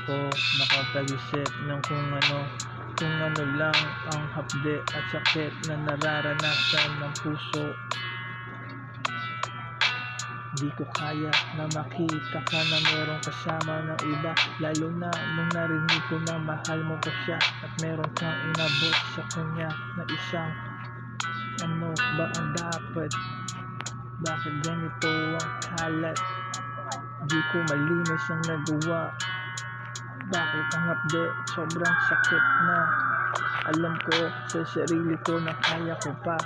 ako makapag-isip ng kung ano lang ang hapde at sakit na nararanasan ng puso. Di ko kaya na makita ka na merong kasama ng iba, lalo na nung narinig ko na mahal mo pa siya at meron kang inabot sa kanya na isang ano ba ang dapat? Bakit ganito ang kalat? Di ko malinis ang nagawa. Bakit ang hapde sobrang sakit na? Alam ko sa sarili ko na kaya ko pa.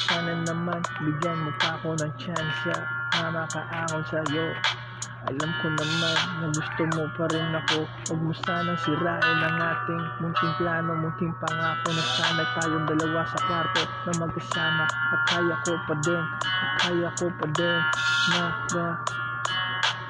Sana naman bigyan mo pa ako ng tsansa na makaahon sa'yo. Alam ko naman na gusto mo pa rin ako. Huwag mo sanang sirain ang ating munting plano, munting pangako na sana tayong dalawa sa kwarto na magkasama. At kaya ko pa din na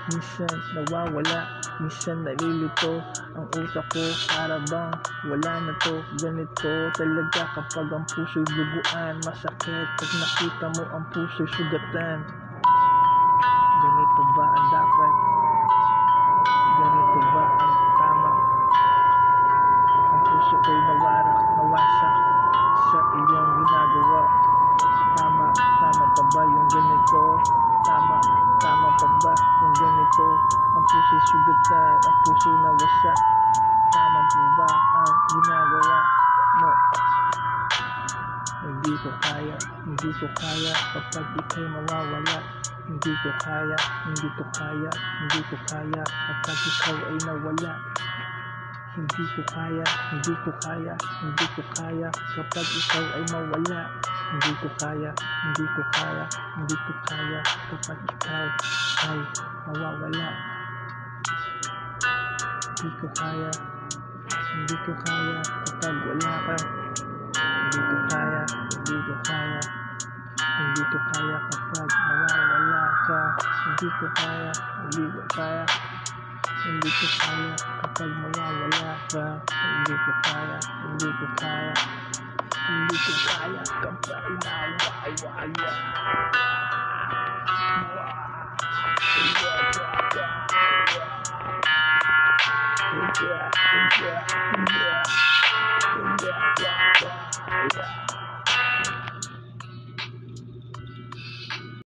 minsan nawawala, minsan nalilito ang utak ko. Para bang wala na to, ganito talaga kapag ang puso'y duguan. Masakit pag nakita mo ang puso'y sugatan. Ganito ba ang dapat? Ganito ba ang tama? Ang puso ko'y nawasak sa iyong ginagawa. Tama pa ba yung ganito? Tama pa ba yung ganito? Ang puso'y sugatan, ang puso'y nawasak. Tama po ba ang ginagawa mo? Hindi ko kaya kapag ika'y mawawala. Hindi ko kaya kapag ikaw ay nawala. Hindi ko kaya kapag ikaw ay mawala. Hindi ko kaya kapag ikaw ay mawawala. Hindi ko kaya kapag wala ka. Hindi ko kaya kapag mawawala ka. Hindi ko kaya kapag mawawala ka. Hindi ko kaya kapag nawawala. Yeah.